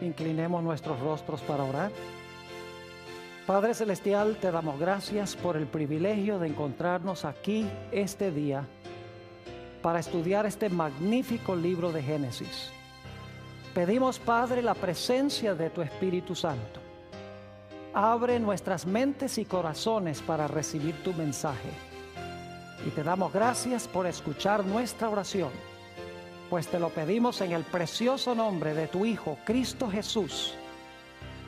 Inclinemos nuestros rostros para orar. Padre Celestial, te damos gracias por el privilegio de encontrarnos aquí este día para estudiar este magnífico libro de Génesis. Pedimos, Padre, la presencia de tu Espíritu Santo. Abre nuestras mentes y corazones para recibir tu mensaje. Y te damos gracias por escuchar nuestra oración, pues te lo pedimos en el precioso nombre de tu Hijo, Cristo Jesús.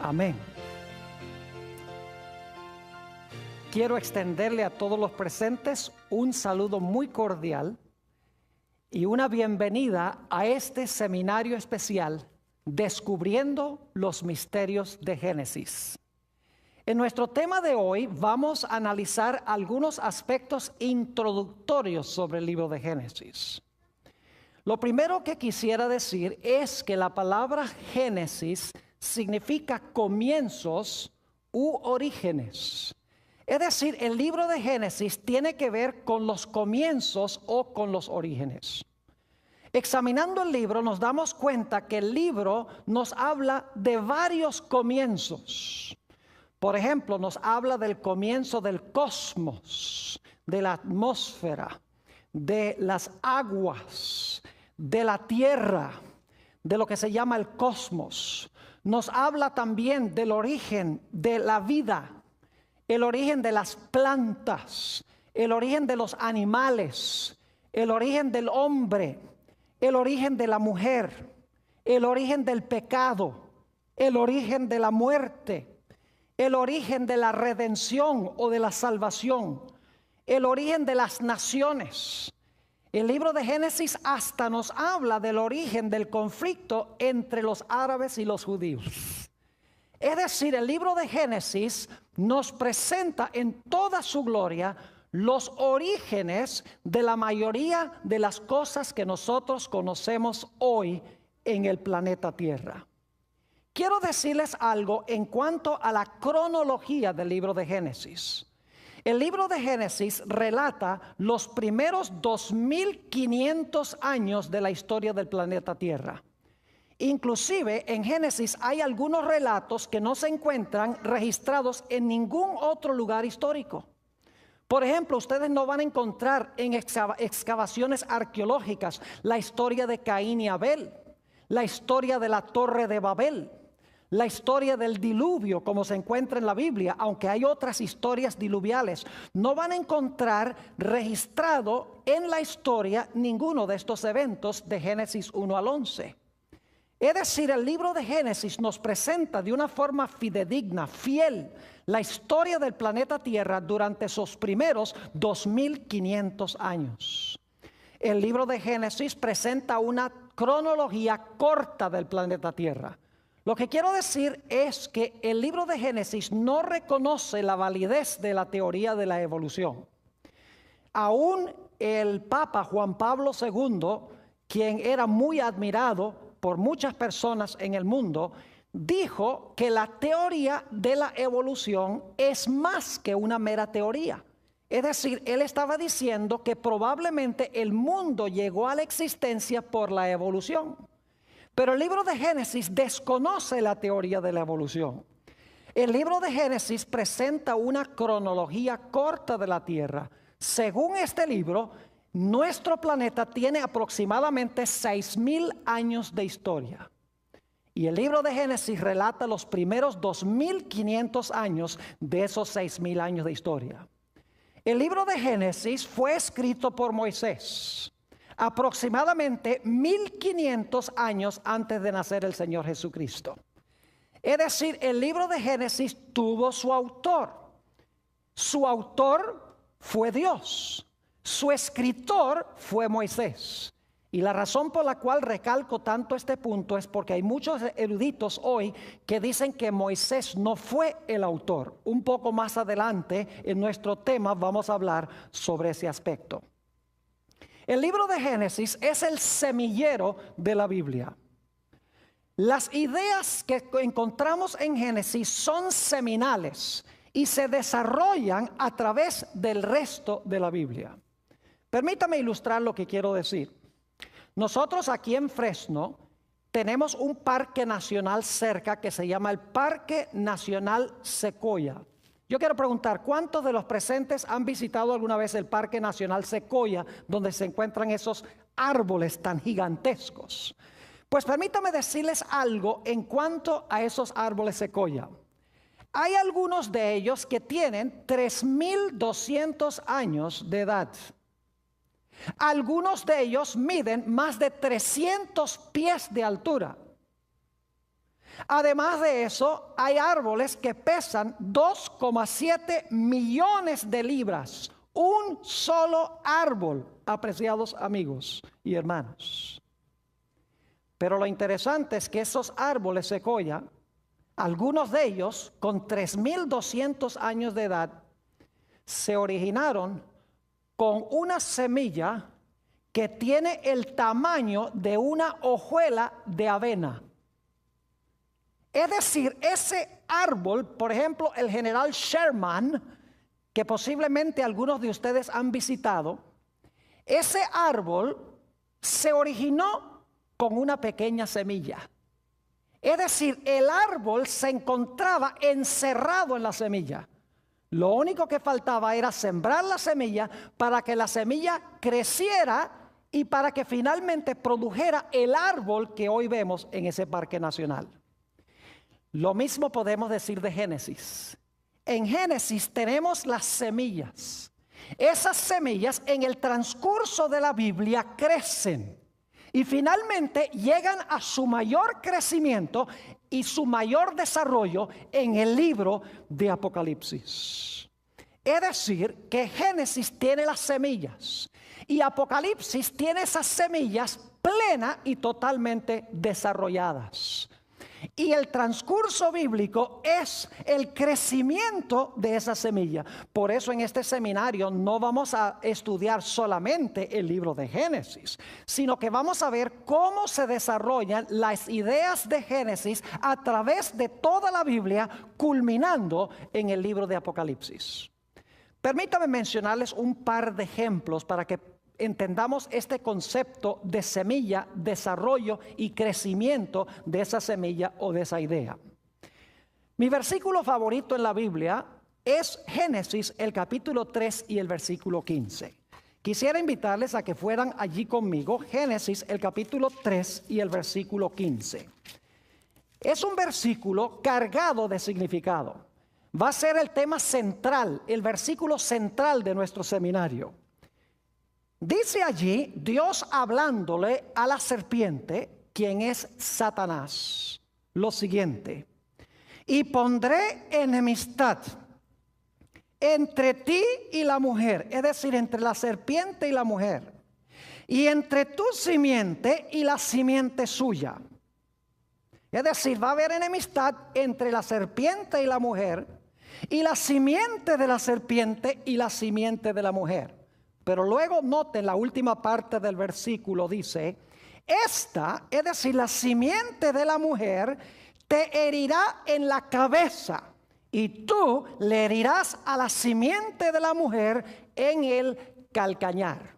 Amén. Quiero extenderle a todos los presentes un saludo muy cordial y una bienvenida a este seminario especial, Descubriendo los Misterios de Génesis. En nuestro tema de hoy vamos a analizar algunos aspectos introductorios sobre el libro de Génesis. Lo primero que quisiera decir es que la palabra Génesis significa comienzos u orígenes. Es decir, el libro de Génesis tiene que ver con los comienzos o con los orígenes. Examinando el libro nos damos cuenta que el libro nos habla de varios comienzos. Por ejemplo, nos habla del comienzo del cosmos, de la atmósfera, de las aguas, de la tierra, de lo que se llama el cosmos. Nos habla también del origen de la vida, el origen de las plantas, el origen de los animales, el origen del hombre, el origen de la mujer, el origen del pecado, el origen de la muerte, el origen de la redención o de la salvación, el origen de las naciones. El libro de Génesis hasta nos habla del origen del conflicto entre los árabes y los judíos. Es decir, el libro de Génesis nos presenta en toda su gloria los orígenes de la mayoría de las cosas que nosotros conocemos hoy en el planeta Tierra. Quiero decirles algo en cuanto a la cronología del libro de Génesis. El libro de Génesis relata los primeros 2500 años de la historia del planeta Tierra. Inclusive en Génesis hay algunos relatos que no se encuentran registrados en ningún otro lugar histórico. Por ejemplo, ustedes no van a encontrar en excavaciones arqueológicas la historia de Caín y Abel, la historia de la Torre de Babel, la historia del diluvio como se encuentra en la Biblia, aunque hay otras historias diluviales. No van a encontrar registrado en la historia ninguno de estos eventos de Génesis 1 al 11. Es decir, el libro de Génesis nos presenta de una forma fidedigna, fiel, la historia del planeta Tierra durante esos primeros 2500 años. El libro de Génesis presenta una cronología corta del planeta Tierra. Lo que quiero decir es que el libro de Génesis no reconoce la validez de la teoría de la evolución. Aún el Papa Juan Pablo II, quien era muy admirado por muchas personas en el mundo, dijo que la teoría de la evolución es más que una mera teoría. Es decir, él estaba diciendo que probablemente el mundo llegó a la existencia por la evolución. Pero el libro de Génesis desconoce la teoría de la evolución. El libro de Génesis presenta una cronología corta de la Tierra. Según este libro, nuestro planeta tiene aproximadamente 6000 años de historia. Y el libro de Génesis relata los primeros 2500 años de esos 6000 años de historia. El libro de Génesis fue escrito por Moisés aproximadamente 1500 años antes de nacer el Señor Jesucristo. Es decir, el libro de Génesis tuvo su autor. Su autor fue Dios. Su escritor fue Moisés. Y la razón por la cual recalco tanto este punto es porque hay muchos eruditos hoy que dicen que Moisés no fue el autor. Un poco más adelante en nuestro tema vamos a hablar sobre ese aspecto. El libro de Génesis es el semillero de la Biblia. Las ideas que encontramos en Génesis son seminales y se desarrollan a través del resto de la Biblia. Permítame ilustrar lo que quiero decir. Nosotros aquí en Fresno tenemos un parque nacional cerca que se llama el Parque Nacional Sequoia. Yo quiero preguntar, ¿cuántos de los presentes han visitado alguna vez el Parque Nacional Sequoia, donde se encuentran esos árboles tan gigantescos? Pues permítame decirles algo en cuanto a esos árboles sequoia. Hay algunos de ellos que tienen 3.200 años de edad. Algunos de ellos miden más de 300 pies de altura. Además de eso, hay árboles que pesan 2,7 millones de libras. Un solo árbol, apreciados amigos y hermanos. Pero lo interesante es que esos árboles sequoia, algunos de ellos con 3.200 años de edad, se originaron con una semilla que tiene el tamaño de una hojuela de avena. Es decir, ese árbol, por ejemplo, el general Sherman, que posiblemente algunos de ustedes han visitado, ese árbol se originó con una pequeña semilla. Es decir, el árbol se encontraba encerrado en la semilla. Lo único que faltaba era sembrar la semilla para que la semilla creciera y para que finalmente produjera el árbol que hoy vemos en ese parque nacional. Lo mismo podemos decir de Génesis. En Génesis tenemos las semillas. Esas semillas en el transcurso de la Biblia crecen. Y finalmente llegan a su mayor crecimiento y su mayor desarrollo en el libro de Apocalipsis. Es decir, que Génesis tiene las semillas y Apocalipsis tiene esas semillas plenas y totalmente desarrolladas. Y el transcurso bíblico es el crecimiento de esa semilla. Por eso en este seminario no vamos a estudiar solamente el libro de Génesis, sino que vamos a ver cómo se desarrollan las ideas de Génesis a través de toda la Biblia, culminando en el libro de Apocalipsis. Permítame mencionarles un par de ejemplos para que entendamos este concepto de semilla, desarrollo y crecimiento de esa semilla o de esa idea. Mi versículo favorito en la Biblia es Génesis, el capítulo 3 y el versículo 15. Quisiera invitarles a que fueran allí conmigo, Génesis, el capítulo 3 y el versículo 15. Es un versículo cargado de significado. Va a ser el tema central, el versículo central de nuestro seminario. Dice allí Dios hablándole a la serpiente, quien es Satanás, lo siguiente: y pondré enemistad entre ti y la mujer, es decir, entre la serpiente y la mujer, y entre tu simiente y la simiente suya. Es decir, va a haber enemistad entre la serpiente y la mujer, y la simiente de la serpiente y la simiente de la mujer. Pero luego noten la última parte del versículo, dice: esta, es decir, la simiente de la mujer, te herirá en la cabeza, y tú le herirás a la simiente de la mujer en el calcañar.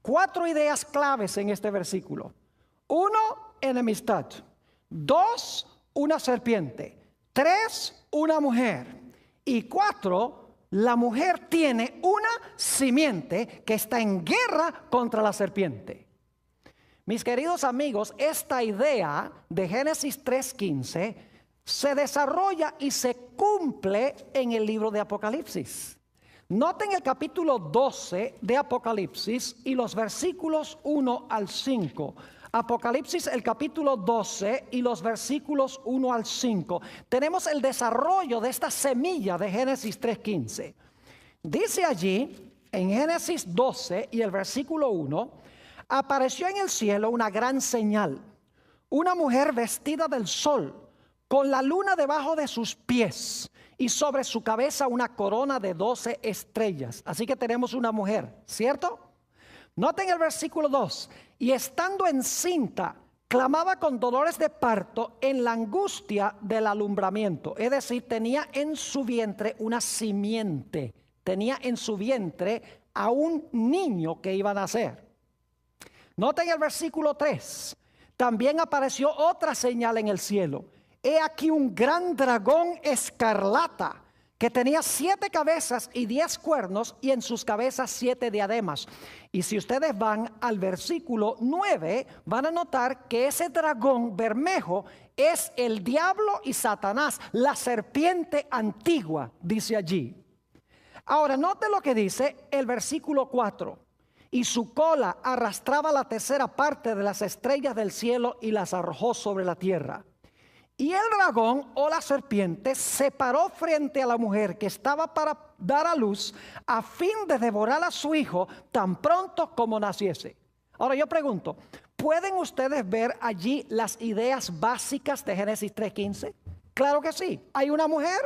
4 ideas claves en este versículo. 1, enemistad. 2, una serpiente. 3, una mujer. Y 4, la mujer tiene una simiente que está en guerra contra la serpiente. Mis queridos amigos, esta idea de Génesis 3:15 se desarrolla y se cumple en el libro de Apocalipsis. Noten el capítulo 12 de Apocalipsis y los versículos 1 al 5. Apocalipsis, el capítulo 12 y los versículos 1 al 5. Tenemos el desarrollo de esta semilla de Génesis 3:15. Dice allí, en Génesis 12 y el versículo 1, apareció en el cielo una gran señal, una mujer vestida del sol, con la luna debajo de sus pies, y sobre su cabeza una corona de 12 estrellas. Así que tenemos una mujer, ¿cierto? Noten el versículo 2. Y estando encinta, clamaba con dolores de parto en la angustia del alumbramiento. Es decir, tenía en su vientre una simiente. Tenía en su vientre a un niño que iba a nacer. Noten el versículo 3. También apareció otra señal en el cielo. He aquí un gran dragón escarlata que tenía 7 cabezas y 10 cuernos, y en sus cabezas 7 diademas. Y si ustedes van al versículo 9, van a notar que ese dragón bermejo es el diablo y Satanás, la serpiente antigua, dice allí. Ahora, note lo que dice el versículo 4. Y su cola arrastraba la tercera parte de las estrellas del cielo y las arrojó sobre la tierra. Y el dragón o la serpiente se paró frente a la mujer que estaba para dar a luz, a fin de devorar a su hijo tan pronto como naciese. Ahora yo pregunto, ¿pueden ustedes ver allí las ideas básicas de Génesis 3:15? Claro que sí. ¿Hay una mujer?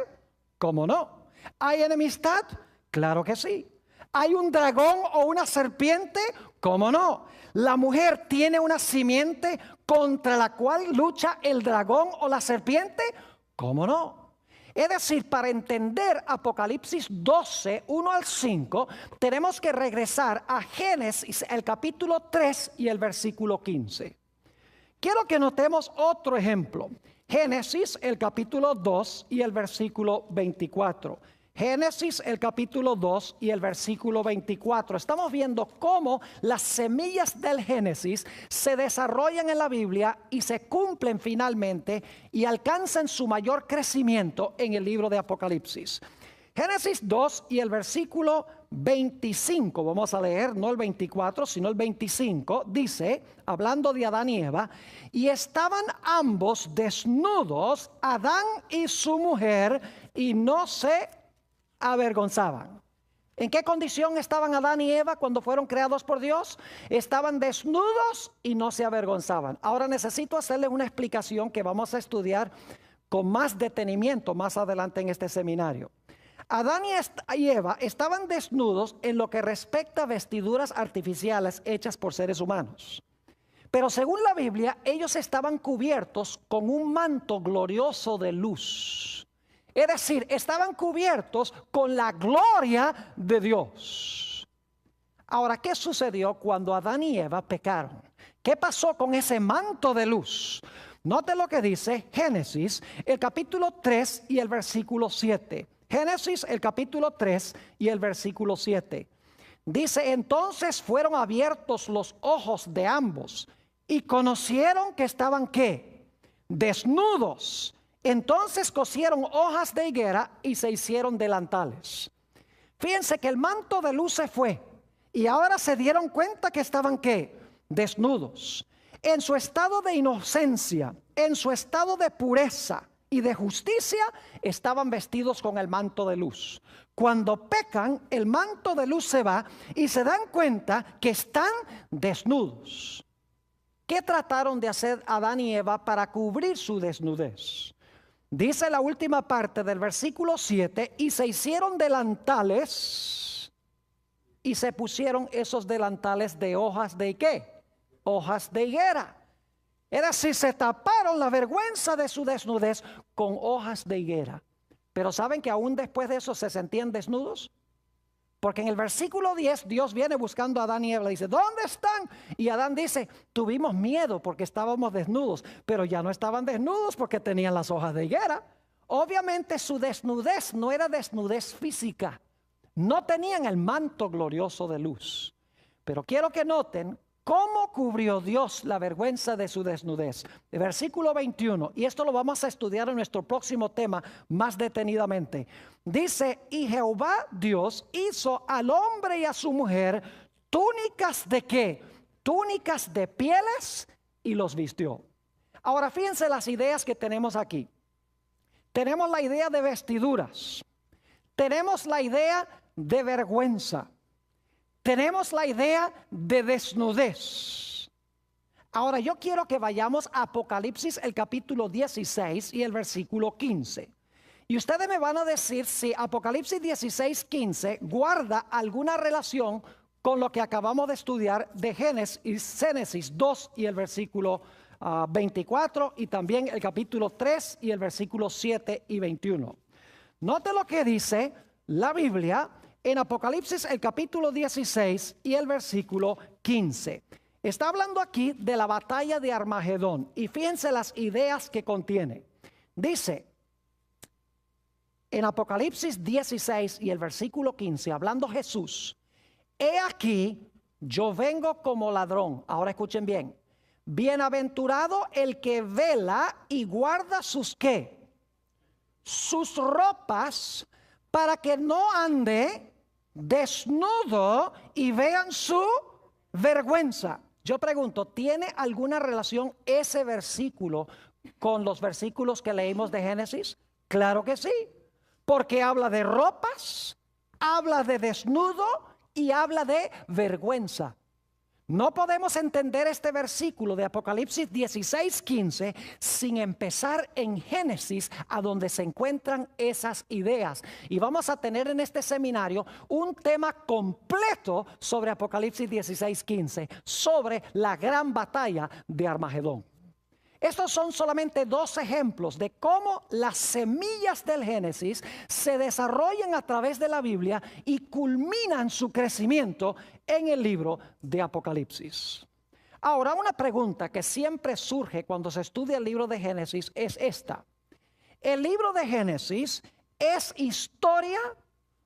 ¿Cómo no? ¿Hay enemistad? Claro que sí. ¿Hay un dragón o una serpiente? ¿Cómo no? La mujer tiene una simiente contra la cual lucha el dragón o la serpiente. ¿Cómo no? Es decir, para entender Apocalipsis 12, 1 al 5, tenemos que regresar a Génesis, el capítulo 3 y el versículo 15. Quiero que notemos otro ejemplo. Génesis, el capítulo 2 y el versículo 24. Génesis, el capítulo 2 y el versículo 24. Estamos viendo cómo las semillas del Génesis se desarrollan en la Biblia y se cumplen finalmente y alcanzan su mayor crecimiento en el libro de Apocalipsis. Génesis 2 y el versículo 25, vamos a leer, no el 24, sino el 25, dice, hablando de Adán y Eva, y estaban ambos desnudos, Adán y su mujer, y no se avergonzaban. ¿En qué condición estaban Adán y Eva cuando fueron creados por Dios? Estaban desnudos y no se avergonzaban. Ahora necesito hacerles una explicación que vamos a estudiar con más detenimiento más adelante en este seminario. Adán y Eva estaban desnudos en lo que respecta a vestiduras artificiales hechas por seres humanos. Pero según la Biblia, ellos estaban cubiertos con un manto glorioso de luz. Es decir, estaban cubiertos con la gloria de Dios. Ahora, ¿qué sucedió cuando Adán y Eva pecaron? ¿Qué pasó con ese manto de luz? Note lo que dice Génesis, el capítulo 3 y el versículo 7. Génesis, el capítulo 3 y el versículo 7. Dice, entonces fueron abiertos los ojos de ambos y conocieron que estaban, ¿qué? Desnudos. Entonces cosieron hojas de higuera y se hicieron delantales. Fíjense que el manto de luz se fue y ahora se dieron cuenta que estaban, ¿qué? Desnudos. En su estado de inocencia, en su estado de pureza y de justicia, estaban vestidos con el manto de luz. Cuando pecan, el manto de luz se va y se dan cuenta que están desnudos. ¿Qué trataron de hacer Adán y Eva para cubrir su desnudez? Dice la última parte del versículo 7, y se hicieron delantales y se pusieron esos delantales de hojas de ¿qué? Hojas de higuera. Es decir, se taparon la vergüenza de su desnudez con hojas de higuera. Pero ¿saben que aún después de eso se sentían desnudos? Porque en el versículo 10 Dios viene buscando a Adán y Eva, le dice, ¿dónde están? Y Adán dice, tuvimos miedo porque estábamos desnudos, pero ya no estaban desnudos porque tenían las hojas de higuera. Obviamente su desnudez no era desnudez física, no tenían el manto glorioso de luz. Pero quiero que noten cómo cubrió Dios la vergüenza de su desnudez. El versículo 21, y esto lo vamos a estudiar en nuestro próximo tema más detenidamente. Dice, y Jehová Dios hizo al hombre y a su mujer túnicas de ¿qué? Túnicas de pieles y los vistió. Ahora fíjense las ideas que tenemos aquí. Tenemos la idea de vestiduras. Tenemos la idea de vergüenza. Tenemos la idea de desnudez. Ahora yo quiero que vayamos a Apocalipsis, el capítulo 16 y el versículo 15. Y ustedes me van a decir si Apocalipsis 16, 15 guarda alguna relación con lo que acabamos de estudiar de Génesis 2 y el versículo 24 y también el capítulo 3 y el versículo 7 y 21. Note lo que dice la Biblia en Apocalipsis el capítulo 16 y el versículo 15. Está hablando aquí de la batalla de Armagedón. Y fíjense las ideas que contiene. Dice en Apocalipsis 16 y el versículo 15, hablando Jesús: he aquí, yo vengo como ladrón. Ahora escuchen bien. Bienaventurado el que vela y guarda sus ¿qué? Sus ropas, para que no ande desnudo y vean su vergüenza. Yo pregunto, ¿tiene alguna relación ese versículo con los versículos que leímos de Génesis? Claro que sí, porque habla de ropas, habla de desnudo y habla de vergüenza. No podemos entender este versículo de Apocalipsis 16:15 sin empezar en Génesis, a donde se encuentran esas ideas. Y vamos a tener en este seminario un tema completo sobre Apocalipsis 16:15, sobre la gran batalla de Armagedón. Estos son solamente dos ejemplos de cómo las semillas del Génesis se desarrollan a través de la Biblia y culminan su crecimiento en el libro de Apocalipsis. Ahora, una pregunta que siempre surge cuando se estudia el libro de Génesis es esta: ¿el libro de Génesis es historia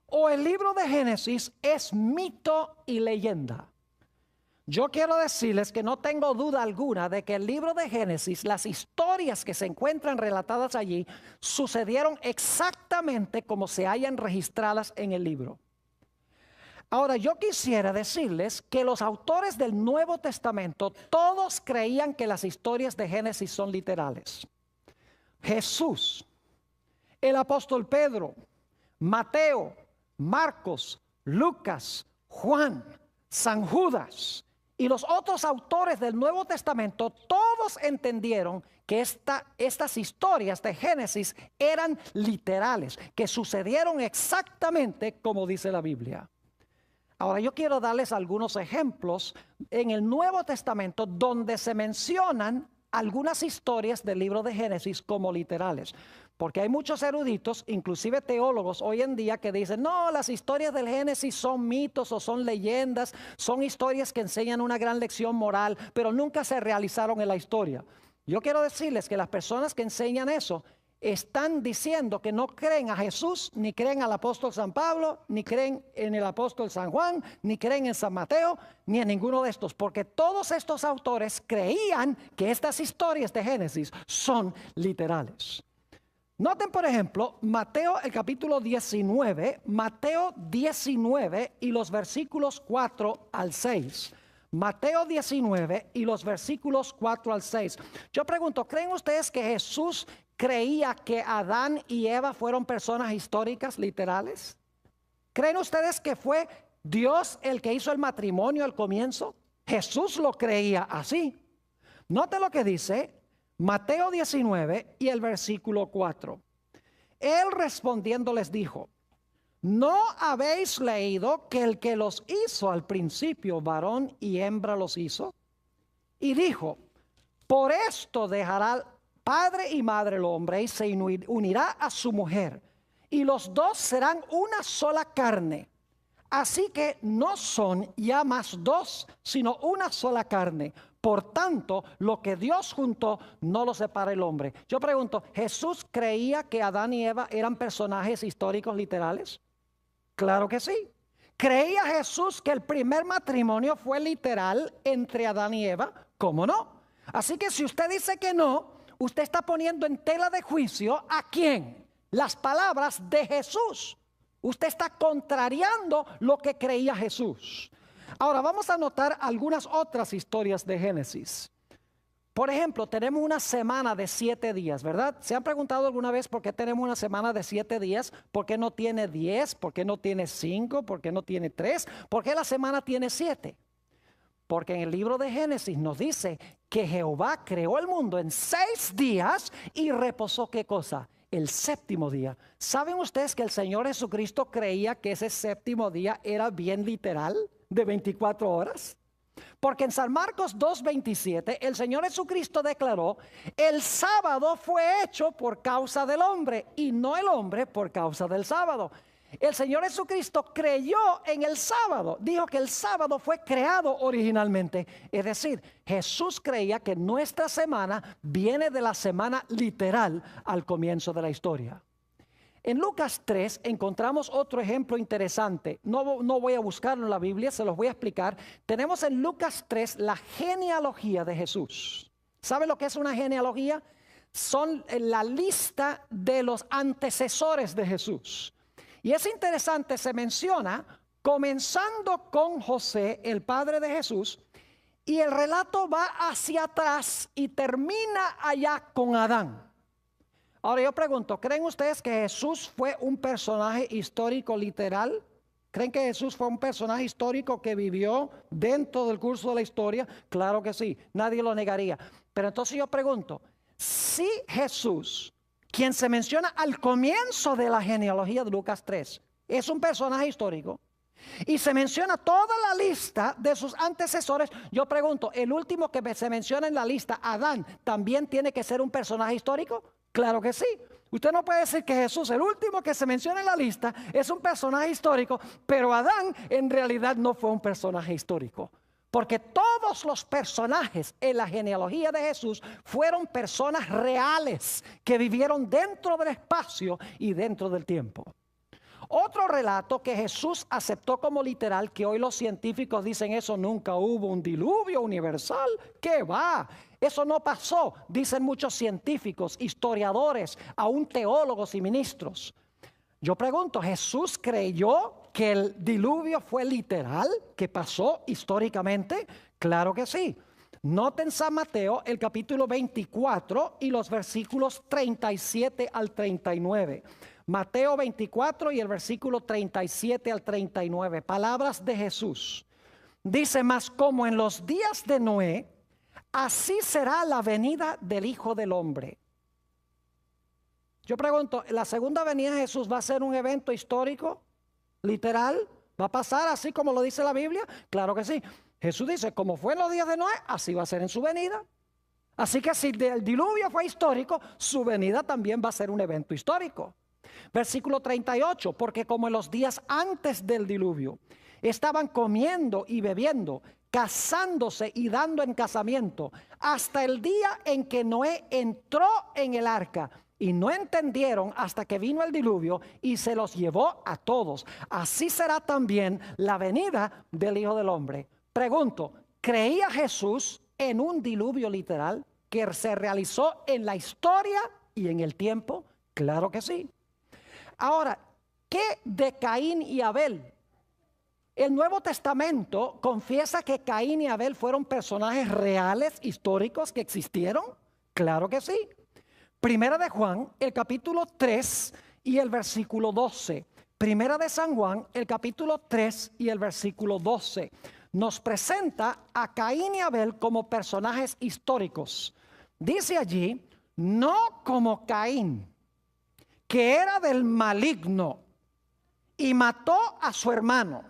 o el libro de Génesis es mito y leyenda? Yo quiero decirles que no tengo duda alguna de que el libro de Génesis, las historias que se encuentran relatadas allí, sucedieron exactamente como se hayan registradas en el libro. Ahora, yo quisiera decirles que los autores del Nuevo Testamento todos creían que las historias de Génesis son literales. Jesús, el apóstol Pedro, Mateo, Marcos, Lucas, Juan, San Judas y los otros autores del Nuevo Testamento, todos entendieron que estas historias de Génesis eran literales, que sucedieron exactamente como dice la Biblia. Ahora, yo quiero darles algunos ejemplos en el Nuevo Testamento donde se mencionan algunas historias del libro de Génesis como literales. Porque hay muchos eruditos, inclusive teólogos hoy en día, que dicen: no, las historias del Génesis son mitos o son leyendas, son historias que enseñan una gran lección moral, pero nunca se realizaron en la historia. Yo quiero decirles que las personas que enseñan eso están diciendo que no creen a Jesús, ni creen al apóstol San Pablo, ni creen en el apóstol San Juan, ni creen en San Mateo, ni en ninguno de estos, porque todos estos autores creían que estas historias de Génesis son literales. Noten, por ejemplo, Mateo el capítulo 19, Mateo 19 y los versículos 4 al 6. Mateo 19 y los versículos 4 al 6. Yo pregunto, ¿creen ustedes que Jesús creía que Adán y Eva fueron personas históricas, literales? ¿Creen ustedes que fue Dios el que hizo el matrimonio al comienzo? Jesús lo creía así. Note lo que dice Mateo 19 y el versículo 4. Él respondiendo les dijo: ¿no habéis leído que el que los hizo al principio, varón y hembra los hizo? Y dijo: por esto dejará padre y madre el hombre y se unirá a su mujer, y los dos serán una sola carne. Así que no son ya más dos, sino una sola carne. Por tanto, lo que Dios juntó, no lo separa el hombre. Yo pregunto, ¿Jesús creía que Adán y Eva eran personajes históricos literales? Claro que sí. ¿Creía Jesús que el primer matrimonio fue literal entre Adán y Eva? ¿Cómo no? Así que si usted dice que no, usted está poniendo en tela de juicio ¿a quién? Las palabras de Jesús. Usted está contrariando lo que creía Jesús. Ahora vamos a notar algunas otras historias de Génesis. Por ejemplo, tenemos una semana de 7 días, ¿verdad? ¿Se han preguntado alguna vez por qué tenemos una semana de 7 días? ¿Por qué no tiene 10? ¿Por qué no tiene 5? ¿Por qué no tiene 3? ¿Por qué la semana tiene 7? Porque en el libro de Génesis nos dice que Jehová creó el mundo en 6 días y reposó, ¿qué cosa? El séptimo día. ¿Saben ustedes que el Señor Jesucristo creía que ese séptimo día era bien literal, de 24 horas? Porque en San Marcos 2:27 el Señor Jesucristo declaró: el sábado fue hecho por causa del hombre y no el hombre por causa del sábado. El Señor Jesucristo creyó en el sábado. Dijo que el sábado fue creado originalmente. Es decir, Jesús creía que nuestra semana viene de la semana literal al comienzo de la historia. En Lucas 3 encontramos otro ejemplo interesante. No voy a buscarlo en la Biblia, se los voy a explicar. Tenemos en Lucas 3 la genealogía de Jesús. ¿Sabe lo que es una genealogía? Son la lista de los antecesores de Jesús. Y es interesante, se menciona comenzando con José, el padre de Jesús, y el relato va hacia atrás y termina allá con Adán. Ahora yo pregunto, ¿creen ustedes que Jesús fue un personaje histórico literal? ¿Creen que Jesús fue un personaje histórico que vivió dentro del curso de la historia? Claro que sí, nadie lo negaría. Pero entonces yo pregunto, si Jesús, quien se menciona al comienzo de la genealogía de Lucas 3, es un personaje histórico y se menciona toda la lista de sus antecesores, yo pregunto, ¿el último que se menciona en la lista, Adán, también tiene que ser un personaje histórico? Claro que sí. Usted no puede decir que Jesús, el último que se menciona en la lista, es un personaje histórico, pero Adán en realidad no fue un personaje histórico. Porque todos los personajes en la genealogía de Jesús fueron personas reales que vivieron dentro del espacio y dentro del tiempo. Otro relato que Jesús aceptó como literal, que hoy los científicos dicen eso, nunca hubo un diluvio universal. ¿Qué va? Eso no pasó, dicen muchos científicos, historiadores, aún teólogos y ministros. Yo pregunto, ¿Jesús creyó que el diluvio fue literal, que pasó históricamente? Claro que sí. Noten San Mateo, el capítulo 24 y los versículos 37 al 39. Mateo 24 y el versículo 37 al 39. Palabras de Jesús. Dice, mas como en los días de Noé, así será la venida del Hijo del Hombre. Yo pregunto, ¿la segunda venida de Jesús va a ser un evento histórico, literal? ¿Va a pasar así como lo dice la Biblia? Claro que sí. Jesús dice, como fue en los días de Noé, así va a ser en su venida. Así que si el diluvio fue histórico, su venida también va a ser un evento histórico. Versículo 38, porque como en los días antes del diluvio, estaban comiendo y bebiendo, casándose y dando en casamiento, hasta el día en que Noé entró en el arca. Y no entendieron hasta que vino el diluvio y se los llevó a todos. Así será también la venida del Hijo del Hombre. Pregunto, ¿creía Jesús en un diluvio literal que se realizó en la historia y en el tiempo? Claro que sí. Ahora, ¿qué de Caín y Abel? El Nuevo Testamento confiesa que Caín y Abel fueron personajes reales, históricos que existieron. Claro que sí. Primera de Juan, el capítulo 3 y el versículo 12. Primera de San Juan, el capítulo 3 y el versículo 12. Nos presenta a Caín y Abel como personajes históricos. Dice allí, no como Caín, que era del maligno y mató a su hermano.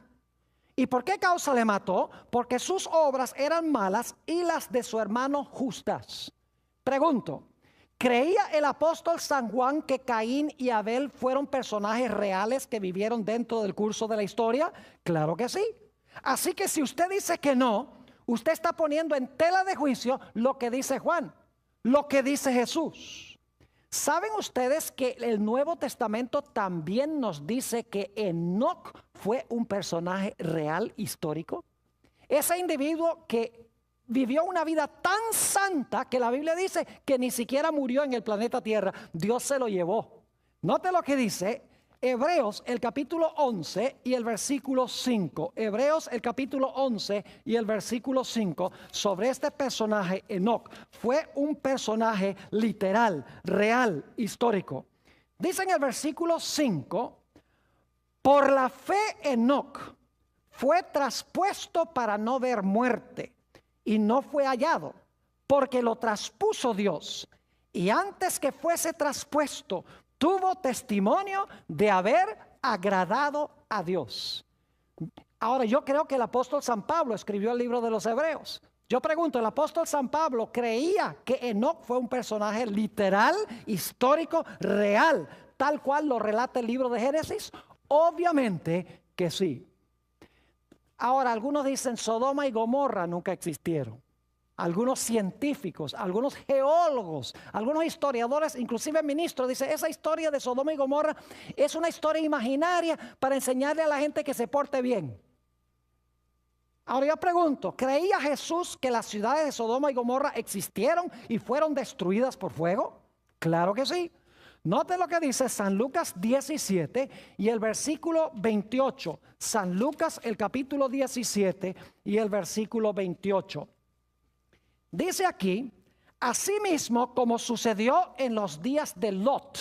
¿Y por qué causa le mató? Porque sus obras eran malas y las de su hermano justas. Pregunto, ¿creía el apóstol San Juan que Caín y Abel fueron personajes reales que vivieron dentro del curso de la historia? Claro que sí. Así que si usted dice que no, usted está poniendo en tela de juicio lo que dice Juan, lo que dice Jesús. ¿Saben ustedes que el Nuevo Testamento también nos dice que Enoc fue un personaje real, histórico? Ese individuo que vivió una vida tan santa que la Biblia dice que ni siquiera murió en el planeta Tierra. Dios se lo llevó. Note lo que dice Hebreos el capítulo 11 y el versículo 5. Hebreos el capítulo 11 y el versículo 5 sobre este personaje Enoc. Fue un personaje literal, real, histórico. Dice en el versículo 5, por la fe Enoc fue traspuesto para no ver muerte y no fue hallado, porque lo traspuso Dios. Y antes que fuese traspuesto, tuvo testimonio de haber agradado a Dios. Ahora, yo creo que el apóstol San Pablo escribió el libro de los Hebreos. Yo pregunto, ¿el apóstol San Pablo creía que Enoc fue un personaje literal, histórico, real, tal cual lo relata el libro de Génesis? Obviamente que sí. Ahora, algunos dicen Sodoma y Gomorra nunca existieron. Algunos científicos, algunos geólogos, algunos historiadores, inclusive ministros, dicen esa historia de Sodoma y Gomorra es una historia imaginaria para enseñarle a la gente que se porte bien. Ahora yo pregunto, ¿creía Jesús que las ciudades de Sodoma y Gomorra existieron y fueron destruidas por fuego? Claro que sí. Note lo que dice San Lucas 17 y el versículo 28. San Lucas, el capítulo 17 y el versículo 28. Dice aquí, asimismo como sucedió en los días de Lot.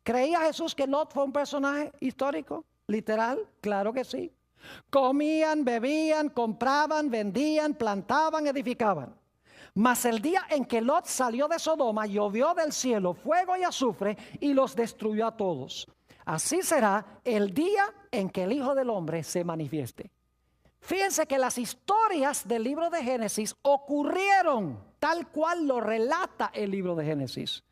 ¿Creía Jesús que Lot fue un personaje histórico? ¿Literal? Claro que sí. Comían, bebían, compraban, vendían, plantaban, edificaban. Mas el día en que Lot salió de Sodoma, llovió del cielo fuego y azufre y los destruyó a todos. Así será el día en que el Hijo del Hombre se manifieste. Fíjense que las historias del libro de Génesis ocurrieron tal cual lo relata el libro de Génesis.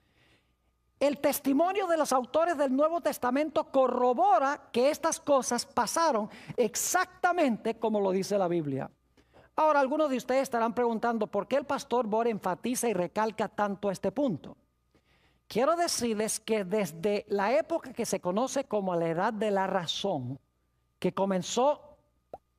El testimonio de los autores del Nuevo Testamento corrobora que estas cosas pasaron exactamente como lo dice la Biblia. Ahora, algunos de ustedes estarán preguntando por qué el pastor Bor enfatiza y recalca tanto este punto. Quiero decirles que desde la época que se conoce como la Edad de la Razón, que comenzó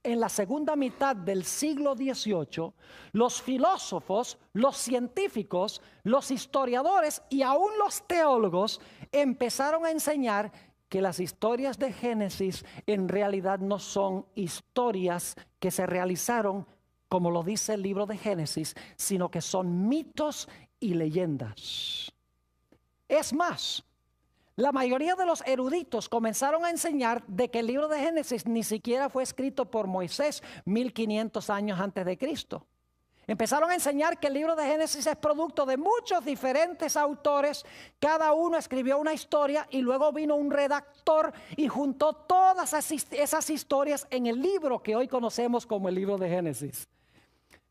en la segunda mitad del siglo XVIII, los filósofos, los científicos, los historiadores y aún los teólogos empezaron a enseñar que las historias de Génesis en realidad no son historias que se realizaron como lo dice el libro de Génesis, sino que son mitos y leyendas. Es más, la mayoría de los eruditos comenzaron a enseñar de que el libro de Génesis ni siquiera fue escrito por Moisés 1500 años antes de Cristo. Empezaron a enseñar que el libro de Génesis es producto de muchos diferentes autores. Cada uno escribió una historia y luego vino un redactor y juntó todas esas historias en el libro que hoy conocemos como el libro de Génesis.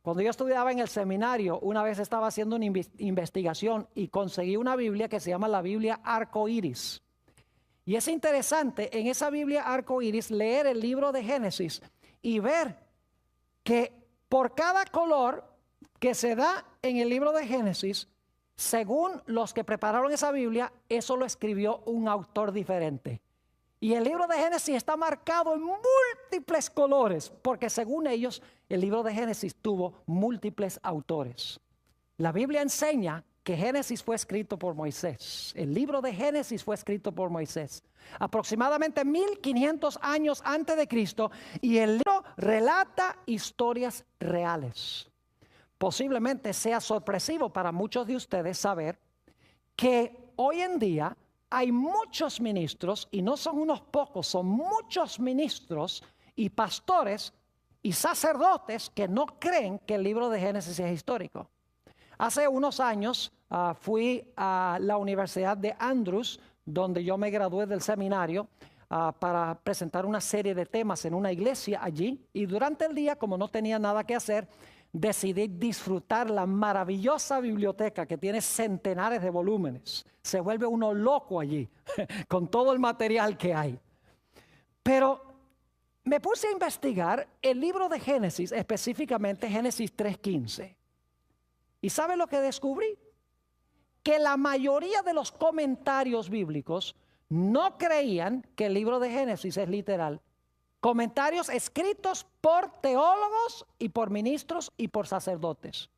Cuando yo estudiaba en el seminario, una vez estaba haciendo una investigación y conseguí una Biblia que se llama la Biblia Arco Iris. Y es interesante en esa Biblia Arco Iris leer el libro de Génesis y ver que por cada color que se da en el libro de Génesis, según los que prepararon esa Biblia, eso lo escribió un autor diferente. Y el libro de Génesis está marcado en múltiples colores, porque según ellos, el libro de Génesis tuvo múltiples autores. La Biblia enseña que Génesis fue escrito por Moisés. El libro de Génesis fue escrito por Moisés, aproximadamente 1500 años antes de Cristo, y el libro relata historias reales. Posiblemente sea sorpresivo para muchos de ustedes saber que hoy en día hay muchos ministros, y no son unos pocos, son muchos ministros y pastores y sacerdotes que no creen que el libro de Génesis es histórico. Hace unos años fui a la Universidad de Andrews, donde yo me gradué del seminario, para presentar una serie de temas en una iglesia allí. Y durante el día, como no tenía nada que hacer, decidí disfrutar la maravillosa biblioteca que tiene centenares de volúmenes. Se vuelve uno loco allí con todo el material que hay. Pero me puse a investigar el libro de Génesis, específicamente Génesis 3:15. ¿Y sabe lo que descubrí? Que la mayoría de los comentarios bíblicos no creían que el libro de Génesis es literal. Comentarios escritos por teólogos y por ministros y por sacerdotes.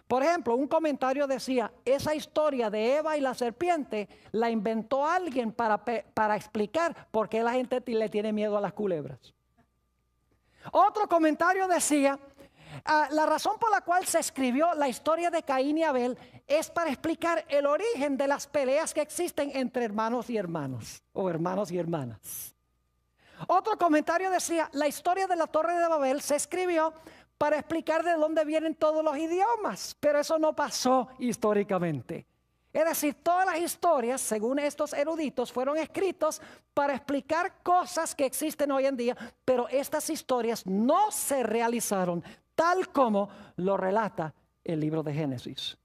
Por ejemplo, un comentario decía, esa historia de Eva y la serpiente la inventó alguien para explicar por qué la gente le tiene miedo a las culebras. Otro comentario decía, la razón por la cual se escribió la historia de Caín y Abel es para explicar el origen de las peleas que existen entre hermanos y hermanos, o hermanos y hermanas. Otro comentario decía, la historia de la Torre de Babel se escribió para explicar de dónde vienen todos los idiomas, pero eso no pasó históricamente. Es decir, todas las historias, según estos eruditos, fueron escritos para explicar cosas que existen hoy en día, pero estas historias no se realizaron tal como lo relata el libro de Génesis.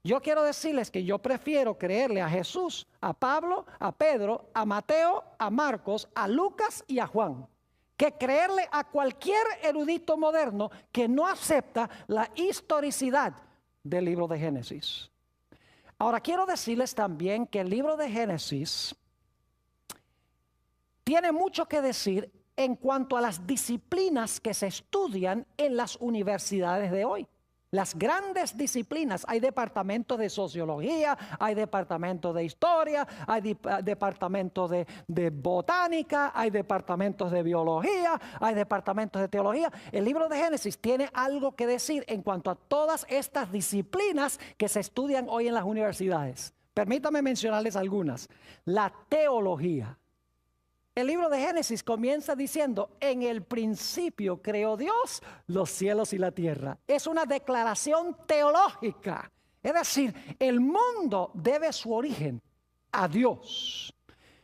Yo quiero decirles que yo prefiero creerle a Jesús, a Pablo, a Pedro, a Mateo, a Marcos, a Lucas y a Juan, que creerle a cualquier erudito moderno que no acepta la historicidad del libro de Génesis. Ahora quiero decirles también que el libro de Génesis tiene mucho que decir en cuanto a las disciplinas que se estudian en las universidades de hoy. Las grandes disciplinas, hay departamentos de sociología, hay departamentos de historia, hay departamentos de botánica, hay departamentos de biología, hay departamentos de teología. El libro de Génesis tiene algo que decir en cuanto a todas estas disciplinas que se estudian hoy en las universidades. Permítame mencionarles algunas. La teología. El libro de Génesis comienza diciendo, en el principio creó Dios los cielos y la tierra. Es una declaración teológica. Es decir, el mundo debe su origen a Dios.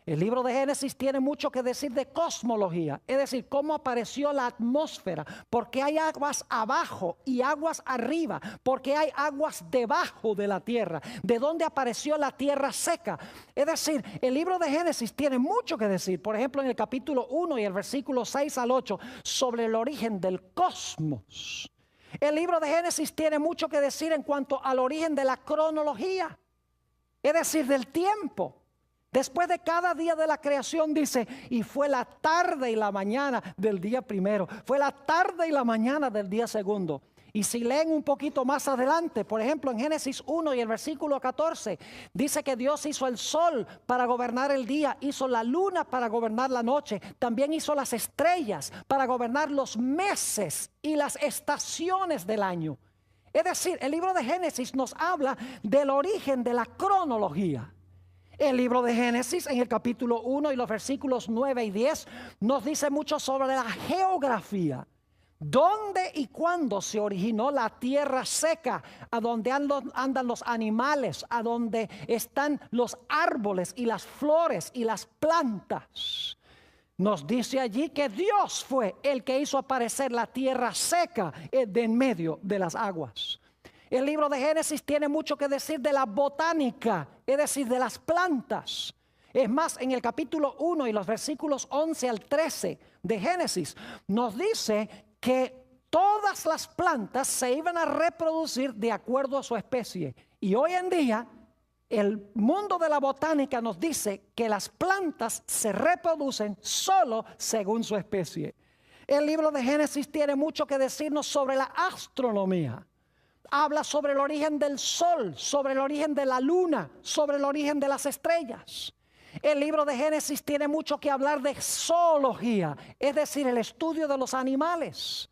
El libro de Génesis tiene mucho que decir de cosmología, es decir, cómo apareció la atmósfera, porque hay aguas abajo y aguas arriba, porque hay aguas debajo de la tierra, de dónde apareció la tierra seca. Es decir, el libro de Génesis tiene mucho que decir, por ejemplo, en el capítulo 1 y el versículo 6 al 8, sobre el origen del cosmos. El libro de Génesis tiene mucho que decir en cuanto al origen de la cronología, es decir, del tiempo. Después de cada día de la creación dice, y fue la tarde y la mañana del día primero, fue la tarde y la mañana del día segundo. Y si leen un poquito más adelante, por ejemplo en Génesis 1 y el versículo 14, dice que Dios hizo el sol para gobernar el día, hizo la luna para gobernar la noche, también hizo las estrellas para gobernar los meses y las estaciones del año. Es decir, el libro de Génesis nos habla del origen de la cronología. El libro de Génesis en el capítulo 1 y los versículos 9 y 10 nos dice mucho sobre la geografía. ¿Dónde y cuándo se originó la tierra seca? A donde andan los animales, a donde están los árboles y las flores y las plantas. Nos dice allí que Dios fue el que hizo aparecer la tierra seca de en medio de las aguas. El libro de Génesis tiene mucho que decir de la botánica, es decir, de las plantas. Es más, en el capítulo 1 y los versículos 11 al 13 de Génesis, nos dice que todas las plantas se iban a reproducir de acuerdo a su especie. Y hoy en día, el mundo de la botánica nos dice que las plantas se reproducen solo según su especie. El libro de Génesis tiene mucho que decirnos sobre la astronomía. Habla sobre el origen del sol, sobre el origen de la luna, sobre el origen de las estrellas. El libro de Génesis tiene mucho que hablar de zoología, es decir, el estudio de los animales.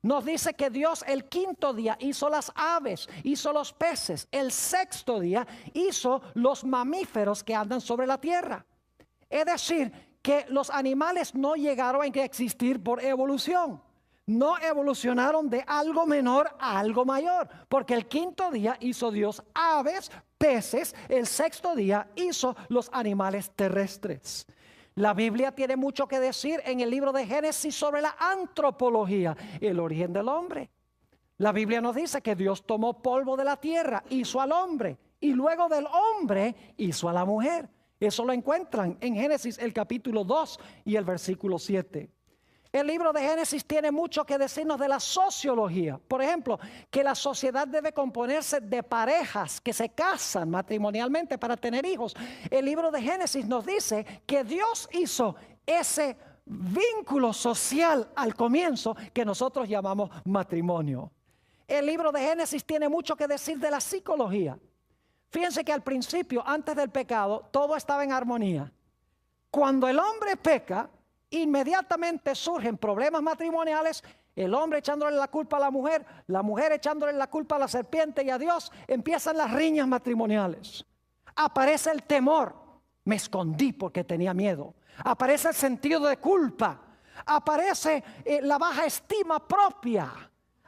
Nos dice que Dios el quinto día hizo las aves, hizo los peces. El sexto día hizo los mamíferos que andan sobre la tierra. Es decir, que los animales no llegaron a existir por evolución. No evolucionaron de algo menor a algo mayor, porque el quinto día hizo Dios aves, peces, el sexto día hizo los animales terrestres. La Biblia tiene mucho que decir en el libro de Génesis sobre la antropología, el origen del hombre. La Biblia nos dice que Dios tomó polvo de la tierra, hizo al hombre, y luego del hombre hizo a la mujer. Eso lo encuentran en Génesis el capítulo 2 y el versículo 7. El libro de Génesis tiene mucho que decirnos de la sociología. Por ejemplo, que la sociedad debe componerse de parejas que se casan matrimonialmente para tener hijos. El libro de Génesis nos dice que Dios hizo ese vínculo social al comienzo que nosotros llamamos matrimonio. El libro de Génesis tiene mucho que decir de la psicología. Fíjense que al principio, antes del pecado, todo estaba en armonía. Cuando el hombre peca, inmediatamente surgen problemas matrimoniales, el hombre echándole la culpa a la mujer echándole la culpa a la serpiente y a Dios, empiezan las riñas matrimoniales. Aparece el temor, me escondí porque tenía miedo. Aparece el sentido de culpa, aparece la baja estima propia,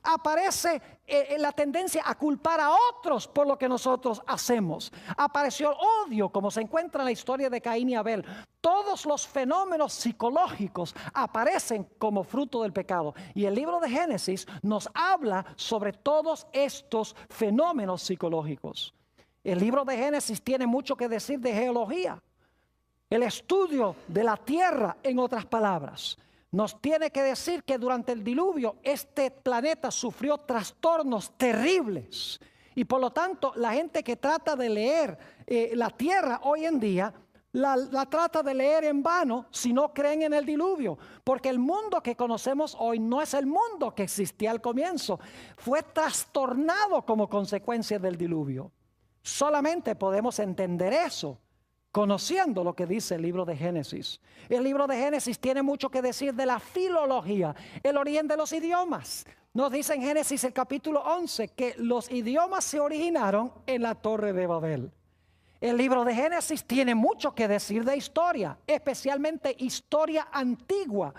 aparece la tendencia a culpar a otros por lo que nosotros hacemos. Apareció el odio, como se encuentra en la historia de Caín y Abel. Todos los fenómenos psicológicos aparecen como fruto del pecado. Y el libro de Génesis nos habla sobre todos estos fenómenos psicológicos. El libro de Génesis tiene mucho que decir de geología. El estudio de la tierra, en otras palabras, nos tiene que decir que durante el diluvio este planeta sufrió trastornos terribles. Y por lo tanto, la gente que trata de leer la tierra hoy en día, la trata de leer en vano si no creen en el diluvio. Porque el mundo que conocemos hoy no es el mundo que existía al comienzo. Fue trastornado como consecuencia del diluvio. Solamente podemos entender eso conociendo lo que dice el libro de Génesis. El libro de Génesis tiene mucho que decir de la filología, el origen de los idiomas. Nos dice en Génesis el capítulo 11 que los idiomas se originaron en la Torre de Babel. El libro de Génesis tiene mucho que decir de historia, especialmente historia antigua.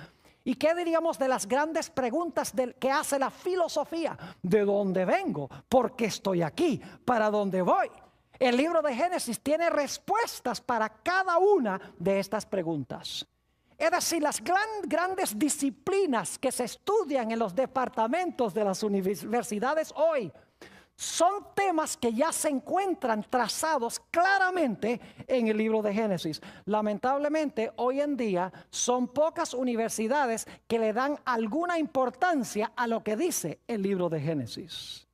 ¿Y qué diríamos de las grandes preguntas que hace la filosofía? ¿De dónde vengo? ¿Por qué estoy aquí? ¿Para dónde voy? El libro de Génesis tiene respuestas para cada una de estas preguntas. Es decir, las grandes disciplinas que se estudian en los departamentos de las universidades hoy son temas que ya se encuentran trazados claramente en el libro de Génesis. Lamentablemente, hoy en día son pocas universidades que le dan alguna importancia a lo que dice el libro de Génesis.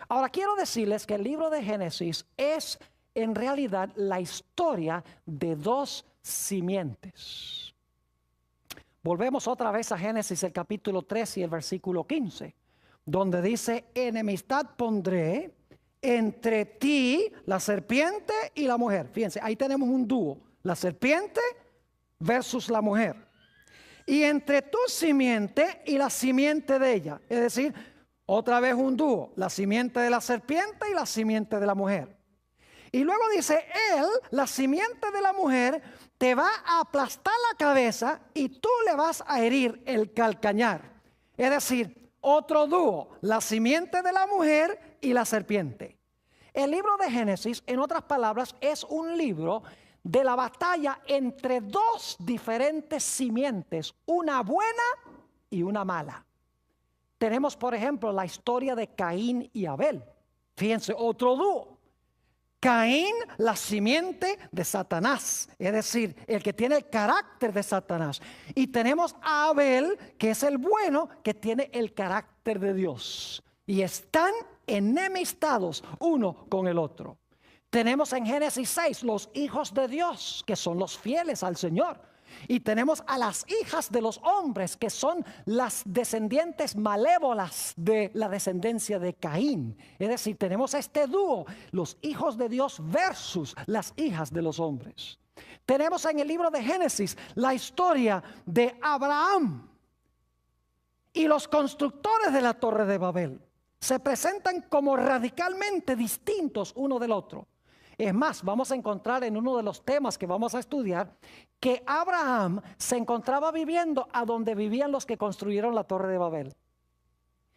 Ahora quiero decirles que el libro de Génesis es en realidad la historia de dos simientes. Volvemos otra vez a Génesis el capítulo 3 y el versículo 15, donde dice: enemistad pondré entre ti, la serpiente, y la mujer. Fíjense, ahí tenemos un dúo, la serpiente versus la mujer. Y entre tu simiente y la simiente de ella, es decir, otra vez un dúo, la simiente de la serpiente y la simiente de la mujer. Y luego dice: él, la simiente de la mujer, te va a aplastar la cabeza y tú le vas a herir el calcañar. Es decir, otro dúo, la simiente de la mujer y la serpiente. El libro de Génesis, en otras palabras, es un libro de la batalla entre dos diferentes simientes, una buena y una mala. Tenemos, por ejemplo, la historia de Caín y Abel. Fíjense, otro dúo. Caín, la simiente de Satanás, es decir, el que tiene el carácter de Satanás. Y tenemos a Abel, que es el bueno, que tiene el carácter de Dios. Y están enemistados uno con el otro. Tenemos en Génesis 6 los hijos de Dios, que son los fieles al Señor. Y tenemos a las hijas de los hombres, que son las descendientes malévolas de la descendencia de Caín. Es decir, tenemos este dúo, los hijos de Dios versus las hijas de los hombres. Tenemos en el libro de Génesis la historia de Abraham y los constructores de la Torre de Babel. Se presentan como radicalmente distintos uno del otro. Es más, vamos a encontrar en uno de los temas que vamos a estudiar que Abraham se encontraba viviendo a donde vivían los que construyeron la Torre de Babel.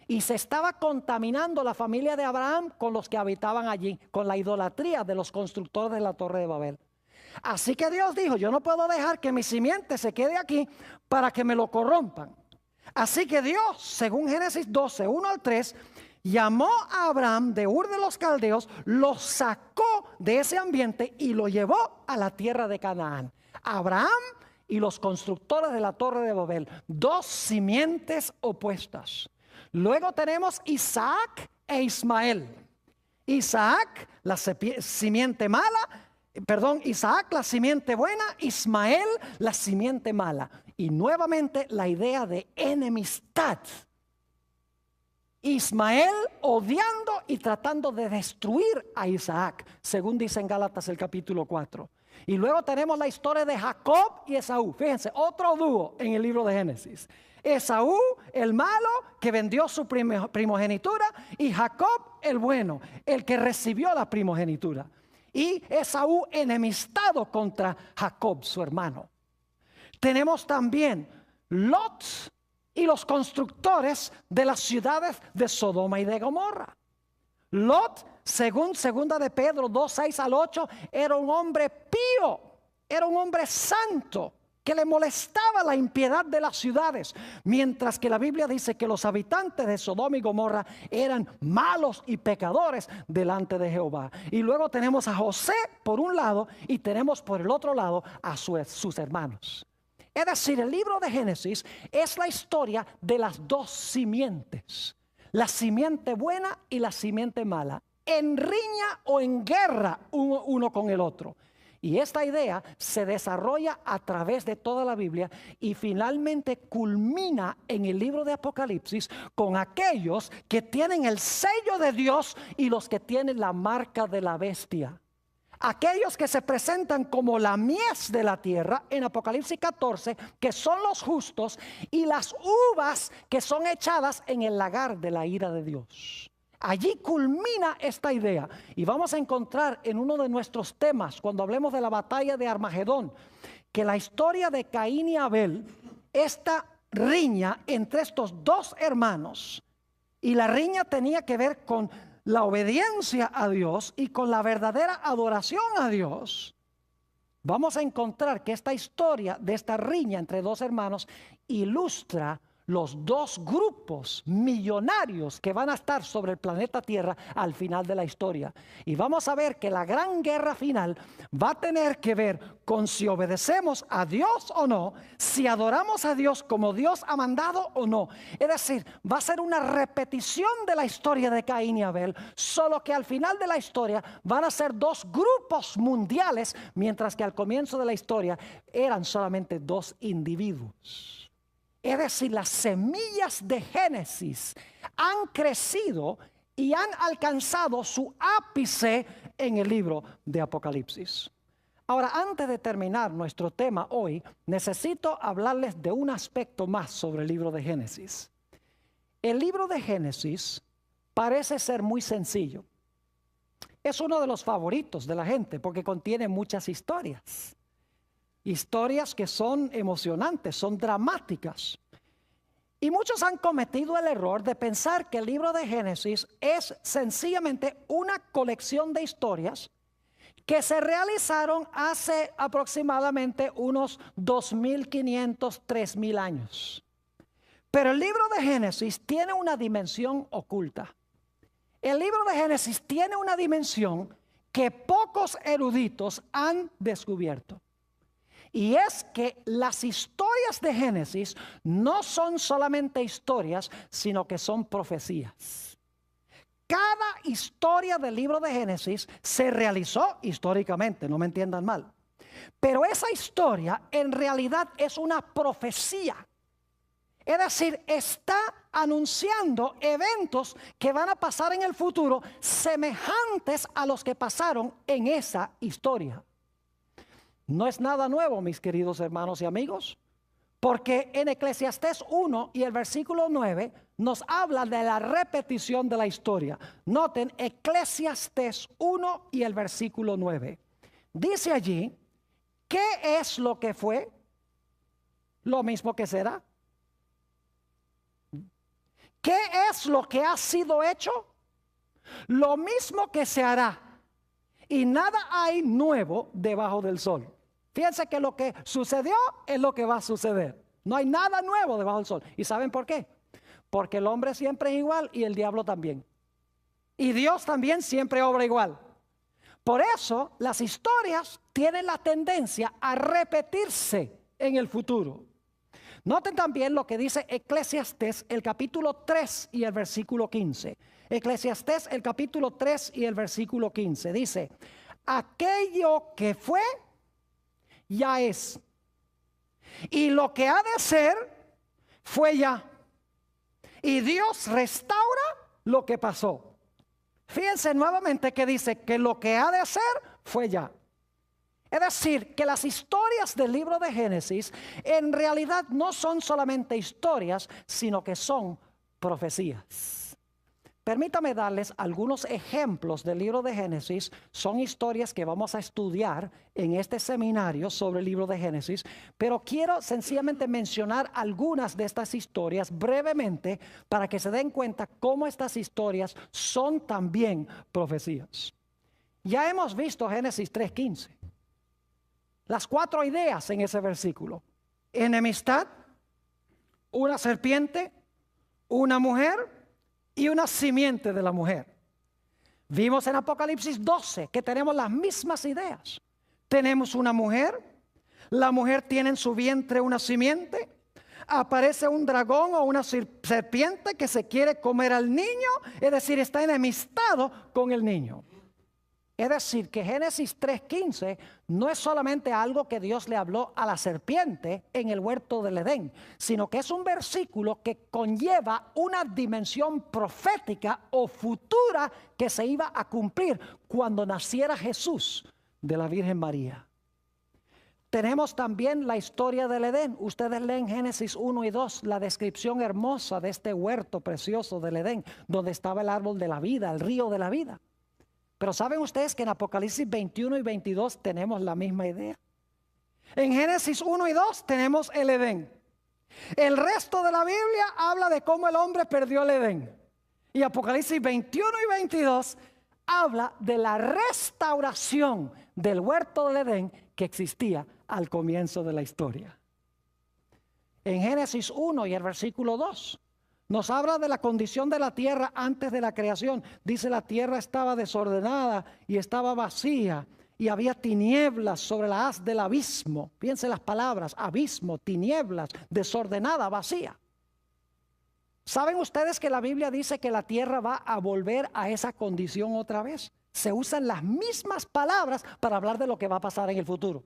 Y se estaba contaminando la familia de Abraham con los que habitaban allí, con la idolatría de los constructores de la Torre de Babel. Así que Dios dijo: yo no puedo dejar que mi simiente se quede aquí para que me lo corrompan. Así que Dios, según Génesis 12, 1 al 3, llamó a Abraham de Ur de los Caldeos, lo sacó de ese ambiente y lo llevó a la tierra de Canaán. Abraham y los constructores de la Torre de Babel, dos simientes opuestas. Luego tenemos Isaac e Ismael. Isaac, la simiente mala, Isaac, la simiente buena, Ismael, la simiente mala. Y nuevamente la idea de enemistad. Ismael odiando y tratando de destruir a Isaac, según dice en Gálatas el capítulo 4. Y luego tenemos la historia de Jacob y Esaú. Fíjense, otro dúo en el libro de Génesis. Esaú, el malo, que vendió su primogenitura, y Jacob, el bueno, el que recibió la primogenitura. Y Esaú enemistado contra Jacob, su hermano. Tenemos también Lot y los constructores de las ciudades de Sodoma y de Gomorra. Lot, según 2 de Pedro 2, 6 al 8, era un hombre pío, era un hombre santo. que le molestaba la impiedad de las ciudades, mientras que la Biblia dice que los habitantes de Sodoma y Gomorra eran malos y pecadores delante de Jehová. Y luego tenemos a José por un lado y tenemos por el otro lado a sus hermanos. Es decir, el libro de Génesis es la historia de las dos simientes, la simiente buena y la simiente mala, en riña o en guerra uno con el otro. Y esta idea se desarrolla a través de toda la Biblia y finalmente culmina en el libro de Apocalipsis con aquellos que tienen el sello de Dios y los que tienen la marca de la bestia. Aquellos que se presentan como la mies de la tierra en Apocalipsis 14, que son los justos, y las uvas que son echadas en el lagar de la ira de Dios. Allí culmina esta idea y vamos a encontrar en uno de nuestros temas, cuando hablemos de la batalla de Armagedón, que la historia de Caín y Abel, esta riña entre estos dos hermanos, y la riña tenía que ver con la obediencia a Dios y con la verdadera adoración a Dios. Vamos a encontrar que esta historia de esta riña entre dos hermanos ilustra los dos grupos millonarios que van a estar sobre el planeta Tierra al final de la historia. Y vamos a ver que la gran guerra final va a tener que ver con si obedecemos a Dios o no, si adoramos a Dios como Dios ha mandado o no. Es decir, va a ser una repetición de la historia de Caín y Abel, solo que al final de la historia van a ser dos grupos mundiales, mientras que al comienzo de la historia eran solamente dos individuos. Es decir, las semillas de Génesis han crecido y han alcanzado su ápice en el libro de Apocalipsis. Ahora, antes de terminar nuestro tema hoy, necesito hablarles de un aspecto más sobre el libro de Génesis. El libro de Génesis parece ser muy sencillo. Es uno de los favoritos de la gente porque contiene muchas historias. Historias que son emocionantes, son dramáticas. Y muchos han cometido el error de pensar que el libro de Génesis es sencillamente una colección de historias que se realizaron hace aproximadamente unos 2.500, 3.000 años. Pero el libro de Génesis tiene una dimensión oculta. El libro de Génesis tiene una dimensión que pocos eruditos han descubierto. Y es que las historias de Génesis no son solamente historias, sino que son profecías. Cada historia del libro de Génesis se realizó históricamente, no me entiendan mal. Pero esa historia en realidad es una profecía. Es decir, está anunciando eventos que van a pasar en el futuro semejantes a los que pasaron en esa historia. No es nada nuevo, mis queridos hermanos y amigos, porque en Eclesiastés 1 y el versículo 9 nos habla de la repetición de la historia. Noten Eclesiastés 1 y el versículo 9. Dice allí, ¿qué es lo que fue? Lo mismo que será. ¿Qué es lo que ha sido hecho? Lo mismo que se hará. Y nada hay nuevo debajo del sol. Fíjense que lo que sucedió es lo que va a suceder. No hay nada nuevo debajo del sol. ¿Y saben por qué? Porque el hombre siempre es igual y el diablo también. Y Dios también siempre obra igual. Por eso las historias tienen la tendencia a repetirse en el futuro. Noten también lo que dice Eclesiastés, el capítulo 3 y el versículo 15. Eclesiastés, el capítulo 3 y el versículo 15. Dice, aquello que fue, ya es. Y lo que ha de ser, fue ya. Y Dios restaura lo que pasó. Fíjense nuevamente que dice que lo que ha de ser, fue ya. Es decir, que las historias del libro de Génesis en realidad no son solamente historias, sino que son profecías. Permítame darles algunos ejemplos del libro de Génesis. Son historias que vamos a estudiar en este seminario sobre el libro de Génesis, pero quiero sencillamente mencionar algunas de estas historias brevemente para que se den cuenta cómo estas historias son también profecías. Ya hemos visto Génesis 3:15. Las 4 ideas en ese versículo. enemistad, una serpiente, una mujer y una simiente de la mujer. Vimos en Apocalipsis 12 que tenemos las mismas ideas. Tenemos una mujer, la mujer tiene en su vientre una simiente, aparece un dragón o una serpiente que se quiere comer al niño, es decir, está enemistado con el niño. Es decir, que Génesis 3:15 no es solamente algo que Dios le habló a la serpiente en el huerto del Edén, sino que es un versículo que conlleva una dimensión profética o futura que se iba a cumplir cuando naciera Jesús de la Virgen María. Tenemos también la historia del Edén. Ustedes leen Génesis 1 y 2, la descripción hermosa de este huerto precioso del Edén, donde estaba el árbol de la vida, el río de la vida. Pero ¿saben ustedes que en Apocalipsis 21 y 22 tenemos la misma idea? En Génesis 1 y 2 tenemos el Edén. El resto de la Biblia habla de cómo el hombre perdió el Edén. Y Apocalipsis 21 y 22 habla de la restauración del huerto del Edén que existía al comienzo de la historia. En Génesis 1 y el versículo 2 nos habla de la condición de la tierra antes de la creación. Dice: la tierra estaba desordenada y estaba vacía, y había tinieblas sobre la haz del abismo. Piensen las palabras: abismo, tinieblas, desordenada, vacía. ¿Saben ustedes que la Biblia dice que la tierra va a volver a esa condición otra vez? Se usan las mismas palabras para hablar de lo que va a pasar en el futuro.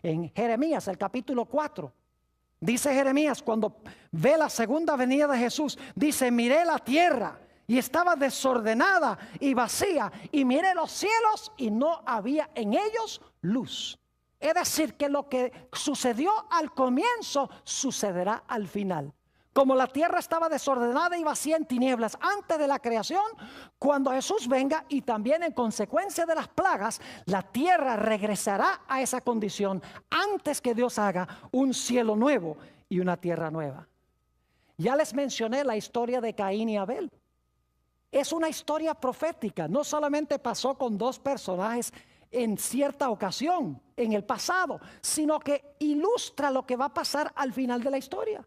En Jeremías, el capítulo 4, dice Jeremías, cuando ve la segunda venida de Jesús, dice: miré la tierra y estaba desordenada y vacía, y miré los cielos y no había en ellos luz. Es decir, que lo que sucedió al comienzo sucederá al final. Como la tierra estaba desordenada y vacía en tinieblas antes de la creación, cuando Jesús venga y también en consecuencia de las plagas, la tierra regresará a esa condición antes que Dios haga un cielo nuevo y una tierra nueva. Ya les mencioné la historia de Caín y Abel. Es una historia profética. No solamente pasó con dos personajes en cierta ocasión en el pasado, sino que ilustra lo que va a pasar al final de la historia.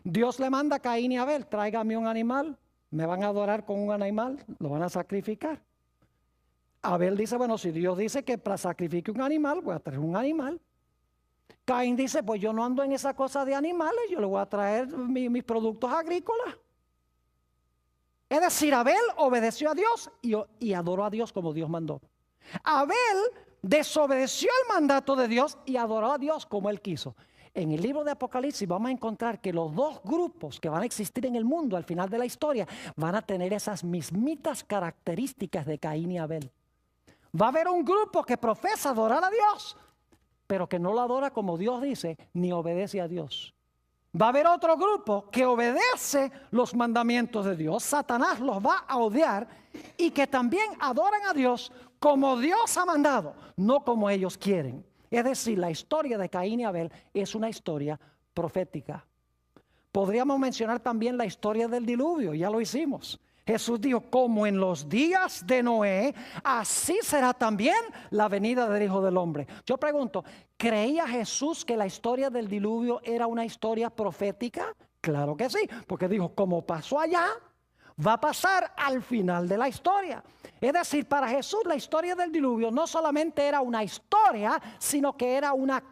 Dios le manda a Caín y Abel: tráigame un animal, me van a adorar con un animal, lo van a sacrificar. Abel dice: bueno, si Dios dice que para sacrifique un animal, voy a traer un animal. Caín dice: pues yo no ando en esa cosa de animales, yo le voy a traer mis productos agrícolas. Es decir, Abel obedeció a Dios y adoró a Dios como Dios mandó. Abel desobedeció el mandato de Dios y adoró a Dios como él quiso. En el libro de Apocalipsis vamos a encontrar que los dos grupos que van a existir en el mundo al final de la historia van a tener esas mismitas características de Caín y Abel. Va a haber un grupo que profesa adorar a Dios, pero que no lo adora como Dios dice, ni obedece a Dios. Va a haber otro grupo que obedece los mandamientos de Dios. Satanás los va a odiar, y que también adoran a Dios como Dios ha mandado, no como ellos quieren. Es decir, la historia de Caín y Abel es una historia profética. Podríamos mencionar también la historia del diluvio, ya lo hicimos. Jesús dijo: como en los días de Noé, así será también la venida del Hijo del Hombre. Yo pregunto, ¿creía Jesús que la historia del diluvio era una historia profética? Claro que sí, porque dijo: como pasó allá, va a pasar al final de la historia. Es decir, para Jesús la historia del diluvio no solamente era una historia, sino que era una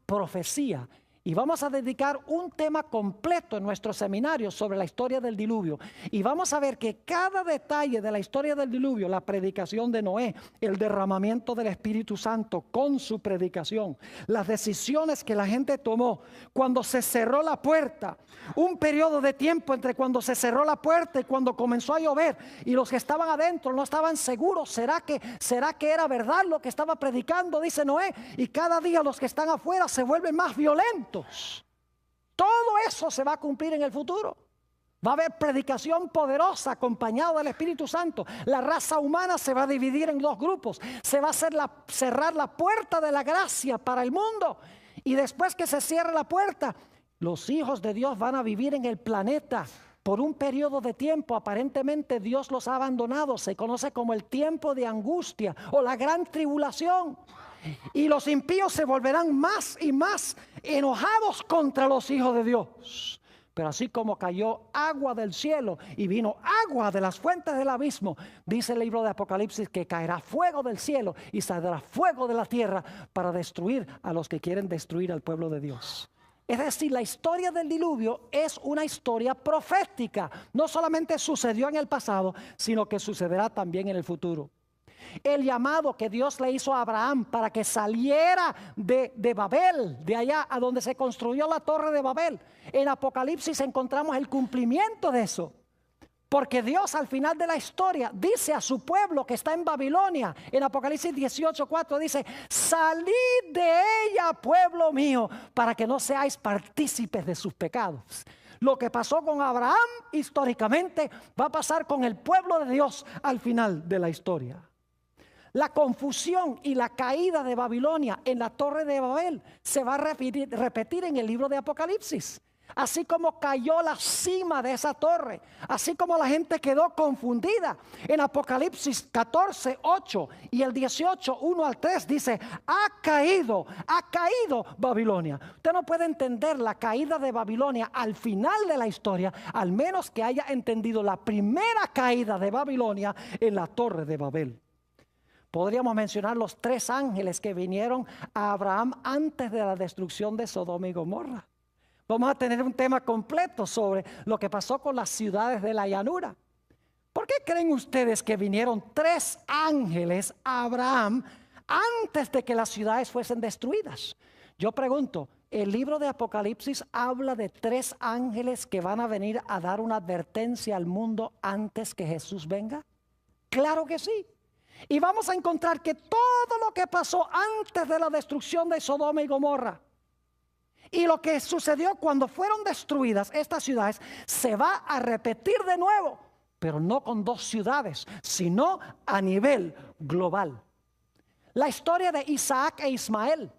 profecía. Y vamos a dedicar un tema completo en nuestro seminario sobre la historia del diluvio. Y vamos a ver que cada detalle de la historia del diluvio, la predicación de Noé, el derramamiento del Espíritu Santo con su predicación, las decisiones que la gente tomó cuando se cerró la puerta, un periodo de tiempo entre cuando se cerró la puerta y cuando comenzó a llover, y los que estaban adentro no estaban seguros. ¿Será que era verdad lo que estaba predicando? Dice Noé. Y cada día los que están afuera se vuelven más violentos. Todo eso se va a cumplir en el futuro. Va a haber predicación poderosa acompañada del Espíritu Santo. La raza humana se va a dividir en dos grupos. Se va a cerrar la puerta de la gracia para el mundo. Y después que se cierre la puerta, los hijos de Dios van a vivir en el planeta por un periodo de tiempo. Aparentemente Dios los ha abandonado. Se conoce como el tiempo de angustia o la gran tribulación. Y los impíos se volverán más y más enojados contra los hijos de Dios. Pero así como cayó agua del cielo y vino agua de las fuentes del abismo, dice el libro de Apocalipsis que caerá fuego del cielo y saldrá fuego de la tierra para destruir a los que quieren destruir al pueblo de Dios. Es decir, la historia del diluvio es una historia profética. No solamente sucedió en el pasado, sino que sucederá también en el futuro. El llamado que Dios le hizo a Abraham para que saliera de Babel, de allá a donde se construyó la torre de Babel. En Apocalipsis encontramos el cumplimiento de eso. Porque Dios al final de la historia dice a su pueblo que está en Babilonia, en Apocalipsis 18:4 dice: salid de ella, pueblo mío, para que no seáis partícipes de sus pecados. Lo que pasó con Abraham históricamente va a pasar con el pueblo de Dios al final de la historia. La confusión y la caída de Babilonia en la torre de Babel se va a repetir en el libro de Apocalipsis. Así como cayó la cima de esa torre, así como la gente quedó confundida. En Apocalipsis 14:8 y el 18:1-3 dice: ha caído Babilonia. Usted no puede entender la caída de Babilonia al final de la historia, al menos que haya entendido la primera caída de Babilonia en la torre de Babel. Podríamos mencionar los 3 ángeles que vinieron a Abraham antes de la destrucción de Sodoma y Gomorra. Vamos a tener un tema completo sobre lo que pasó con las ciudades de la llanura. ¿Por qué creen ustedes que vinieron 3 ángeles a Abraham antes de que las ciudades fuesen destruidas? Yo pregunto, ¿el libro de Apocalipsis habla de 3 ángeles que van a venir a dar una advertencia al mundo antes que Jesús venga? Claro que sí. Y vamos a encontrar que todo lo que pasó antes de la destrucción de Sodoma y Gomorra y lo que sucedió cuando fueron destruidas estas ciudades se va a repetir de nuevo, pero no con 2 ciudades, sino a nivel global. La historia de Isaac e Ismael,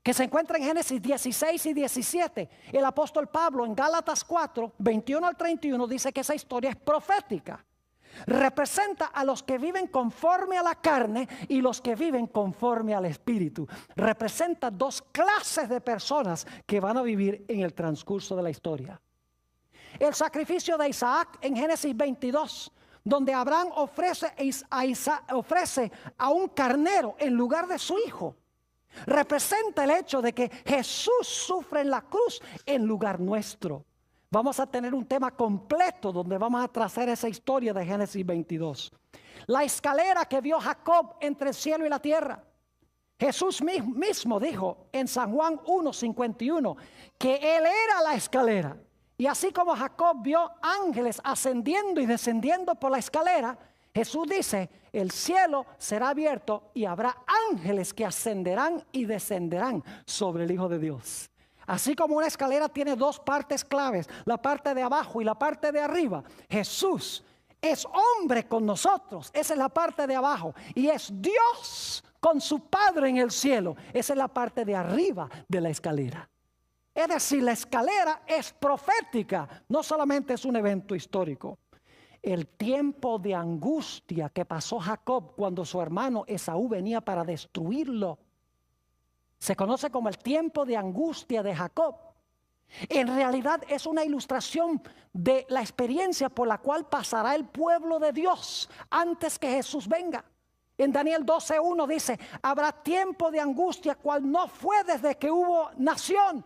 que se encuentra en Génesis 16 y 17. El apóstol Pablo en Gálatas 4, 21-31 dice que esa historia es profética. Representa a los que viven conforme a la carne y los que viven conforme al espíritu. Representa 2 clases de personas que van a vivir en el transcurso de la historia. El sacrificio de Isaac en Génesis 22, donde Abraham ofrece a un carnero en lugar de su hijo, representa el hecho de que Jesús sufre en la cruz en lugar nuestro. Vamos a tener un tema completo donde vamos a trazar esa historia de Génesis 22. La escalera que vio Jacob entre el cielo y la tierra. Jesús mismo dijo en San Juan 1:51 que Él era la escalera. Y así como Jacob vio ángeles ascendiendo y descendiendo por la escalera, Jesús dice: el cielo será abierto y habrá ángeles que ascenderán y descenderán sobre el Hijo de Dios. Así como una escalera tiene 2 partes claves, la parte de abajo y la parte de arriba, Jesús es hombre con nosotros, esa es la parte de abajo, y es Dios con su Padre en el cielo, esa es la parte de arriba de la escalera. Es decir, la escalera es profética, no solamente es un evento histórico. El tiempo de angustia que pasó Jacob cuando su hermano Esaú venía para destruirlo se conoce como el tiempo de angustia de Jacob. En realidad es una ilustración de la experiencia por la cual pasará el pueblo de Dios antes que Jesús venga. En Daniel 12:1 dice: habrá tiempo de angustia cual no fue desde que hubo nación,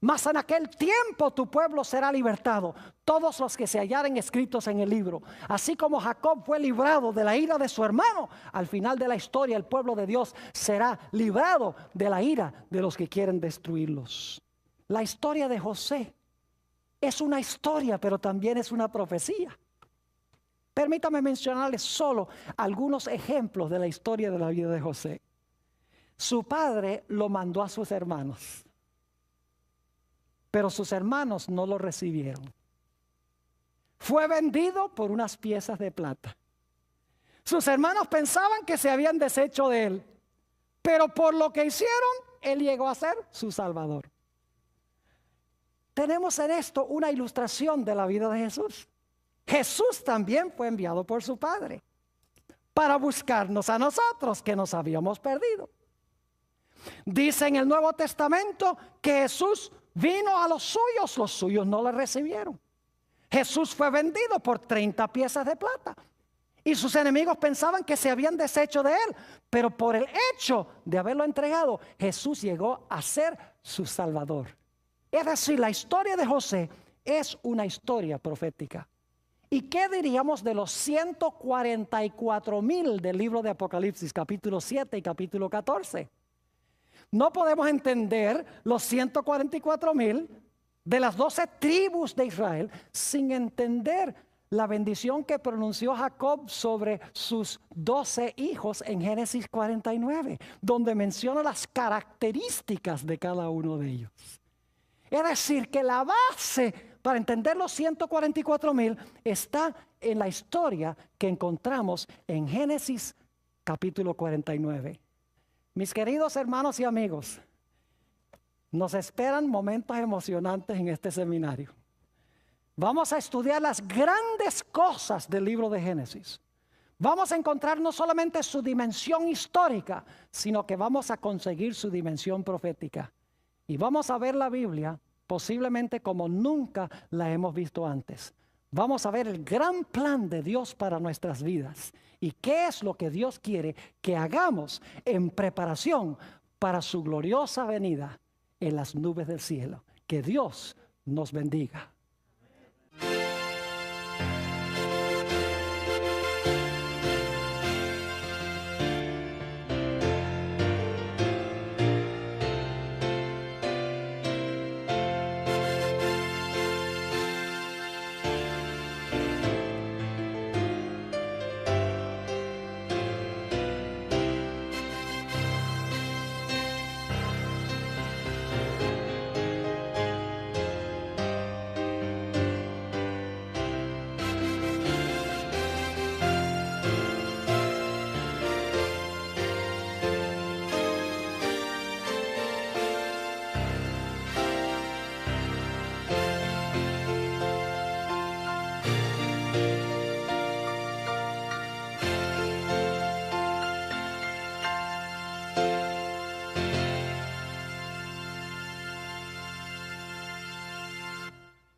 mas en aquel tiempo tu pueblo será libertado, todos los que se hallaren escritos en el libro. Así como Jacob fue librado de la ira de su hermano, al final de la historia el pueblo de Dios será librado de la ira de los que quieren destruirlos. La historia de José es una historia, pero también es una profecía. Permítame mencionarles solo algunos ejemplos de la historia de la vida de José. Su padre lo mandó a sus hermanos, pero sus hermanos no lo recibieron. Fue vendido por unas piezas de plata. Sus hermanos pensaban que se habían deshecho de él, pero por lo que hicieron, él llegó a ser su salvador. Tenemos en esto una ilustración de la vida de Jesús. Jesús también fue enviado por su Padre para buscarnos a nosotros que nos habíamos perdido. Dice en el Nuevo Testamento que Jesús vino a los suyos no le recibieron. Jesús fue vendido por 30 piezas de plata. Y sus enemigos pensaban que se habían deshecho de él. Pero por el hecho de haberlo entregado, Jesús llegó a ser su Salvador. Es decir, la historia de José es una historia profética. ¿Y qué diríamos de los 144,000 del libro de Apocalipsis, capítulo 7 y capítulo 14? No podemos entender los 144,000 de las 12 tribus de Israel sin entender la bendición que pronunció Jacob sobre sus 12 hijos en Génesis 49, donde menciona las características de cada uno de ellos. Es decir, que la base para entender los 144,000 está en la historia que encontramos en Génesis capítulo 49. Mis queridos hermanos y amigos, nos esperan momentos emocionantes en este seminario. Vamos a estudiar las grandes cosas del libro de Génesis. Vamos a encontrar no solamente su dimensión histórica, sino que vamos a conseguir su dimensión profética. Y vamos a ver la Biblia posiblemente como nunca la hemos visto antes. Vamos a ver el gran plan de Dios para nuestras vidas y qué es lo que Dios quiere que hagamos en preparación para su gloriosa venida en las nubes del cielo. Que Dios nos bendiga.